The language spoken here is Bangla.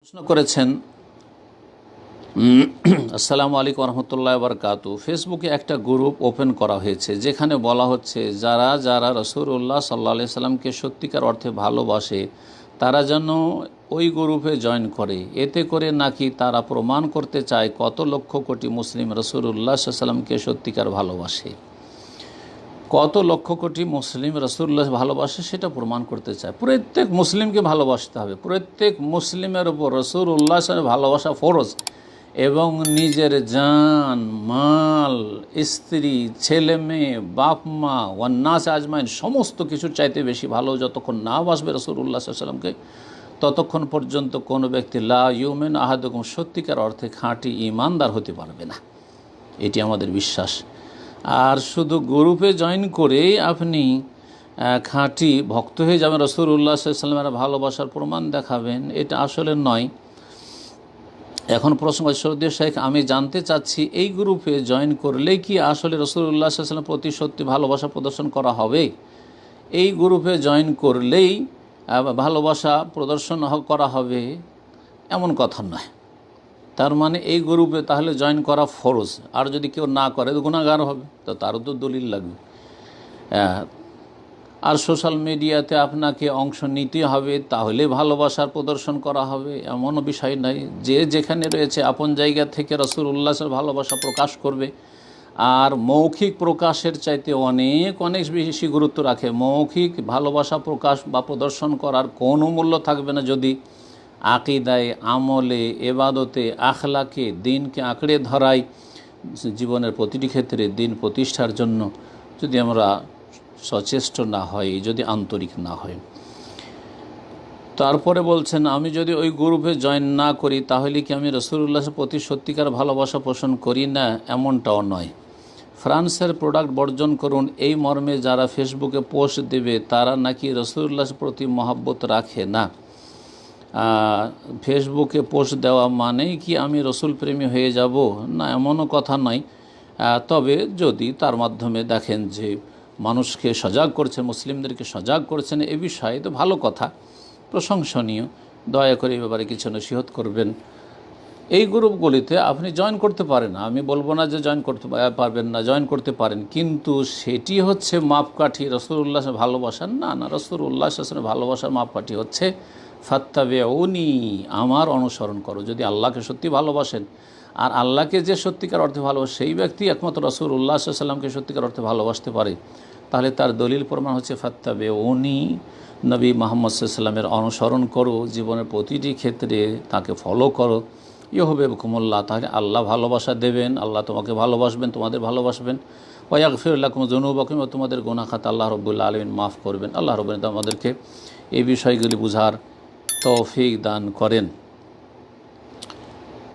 প্রশ্ন করেছেন আসসালামু আলাইকুম রহমতুল্লাহ বারকাতু। ফেসবুকে একটা গ্রুপ ওপেন করা হয়েছে যেখানে বলা হচ্ছে যারা যারা রাসূলুল্লাহ সাল্লাল্লাহু আলাইহি সাল্লামকে সত্যিকার অর্থে ভালোবাসে তারা যেন ওই গ্রুপে জয়েন করে। এতে করে নাকি তারা প্রমাণ করতে চায় কত লক্ষ কোটি মুসলিম রাসূলুল্লাহ সাল্লাল্লাহু আলাইহি সাল্লামকে সত্যিকার ভালোবাসে। কত লক্ষ কোটি মুসলিম রাসূলুল্লাহ ভালোবাসে সেটা প্রমাণ করতে চায়। প্রত্যেক মুসলিমকে ভালোবাসতে হবে, প্রত্যেক মুসলিমের উপর রাসূলুল্লাহ ভালোবাসা ফরজ, এবং নিজের জান মাল স্ত্রী ছেলে মেয়ে বাপ মা ওয়ান্নাস আজমাইন সমস্ত কিছুর চাইতে বেশি ভালো যতক্ষণ না বাসবে রাসূলুল্লাহ সাল্লাল্লাহু আলাইহি সাল্লামকে ততক্ষণ পর্যন্ত কোনো ব্যক্তি লা ইউমিন আহাদুকুম সত্যিকার অর্থে খাঁটি ঈমানদার হতে পারবে না। এটি আমাদের বিশ্বাস। আর শুধু গ্রুপে জয়েন করেই আপনি খাঁটি ভক্ত হয়ে যাবেন, রাসূলুল্লাহ সাল্লাল্লাহু আলাইহি সাল্লামের ভালোবাসার প্রমাণ দেখাবেন, এটা আসলে নয়। এখন প্রশ্ন সৌদি শেখ, আমি জানতে চাচ্ছি এই গ্রুপে জয়েন করলেই কি আসলে রাসূলুল্লাহ সাল্লাল্লাহু আলাইহি সাল্লামের প্রতি সত্যি ভালোবাসা প্রদর্শন করা হবে? এই গ্রুপে জয়েন করলেই ভালোবাসা প্রদর্শন করা হবে এমন কথা নয়। তার মানে এই গ্রুপে তাহলে জয়েন করা ফরজ, আর যদি কেউ না করে তো গুনাহগার হবে, তো তারও তো দলিল লাগবে। আর সোশ্যাল মিডিয়াতে আপনাকে অংশ নিতে হবে তাহলে ভালোবাসার প্রদর্শন করা হবে এমনও বিষয় নাই। যে যেখানে রয়েছে আপন জায়গা থেকে রাসূলুল্লাহর ভালোবাসা প্রকাশ করবে। আর মৌখিক প্রকাশের চাইতে অনেক অনেক বেশি গুরুত্ব রাখে। মৌখিক ভালোবাসা প্রকাশ বা প্রদর্শন করার কোনো মূল্য থাকবে না যদি আকিদায় আমলে এবাদতে আখলাকে দিনকে আঁকড়ে ধরাই জীবনের প্রতিটি ক্ষেত্রে দিন প্রতিষ্ঠার জন্য যদি আমরা সচেষ্ট না হয়, যদি আন্তরিক না হয়। তারপরে বলছেন, আমি যদি ওই গ্রুপে জয়েন না করি তাহলে কি আমি রাসূলুল্লাহর প্রতি সত্যিকার ভালোবাসা পোষণ করি না? এমনটাও নয়। ফ্রান্সের প্রোডাক্ট বর্জন করুন এই মর্মে যারা ফেসবুকে পোস্ট দেবে তারা নাকি রাসূলুল্লাহর প্রতি মহব্বত রাখে না। ফেসবুকে পোস্ট দেওয়া মানেই কি আমি রসুল প্রেমী হয়ে যাব? না, এমনও কথা নয়। তবে যদি তার মাধ্যমে দেখেন যে মানুষকে সজাগ করছেন, মুসলিমদেরকে সজাগ করছেন এ বিষয়ে, তো ভালো কথা, প্রশংসনীয়। দয়া করে এই ব্যাপারে কিছু নসিহত করবেন। এই গ্রুপগুলিতে আপনি জয়েন করতে পারেন, আমি বলবো না যে জয়েন করতে পারবেন না, জয়েন করতে পারেন, কিন্তু সেটি হচ্ছে মাপকাঠি রাসূলুল্লাহ ভালোবাসার না। রাসূলুল্লাহ ভালোবাসার মাপকাঠি হচ্ছে ফাত্তাবিউনি, আমার অনুসরণ করো। যদি আল্লাহকে সত্যি ভালোবাসেন, আর আল্লাহকে যে সত্যিকার অর্থে ভালোবাসে সেই ব্যক্তি একমাত্র রাসূলুল্লাহ সাল্লাল্লাহু আলাইহি সাল্লামকে সত্যিকার অর্থে ভালোবাসতে পারে, তাহলে তার দলিল প্রমাণ হচ্ছে ফাত্তাবিউনি, নবী মুহাম্মদ সাল্লাল্লাহু আলাইহি সাল্লামের অনুসরণ করো, জীবনের প্রতিটি ক্ষেত্রে তাকে ফলো করো। ইউহিব্বুকুমুল্লাহ, তাহলে আল্লাহ ভালোবাসা দেবেন, আল্লাহ তোমাকে ভালোবাসবেন, তোমাদের ভালোবাসবেন। ওয়া ইয়াগফির লাকুম যুনুবাকুম, তোমাদের গুনাহ খাতা আল্লাহ রাব্বুল আলামিন মাফ করবেন। আল্লাহ রাব্বুল আলামিন আমাদেরকে এই বিষয়গুলি বুঝার তৌফিক দান করেন।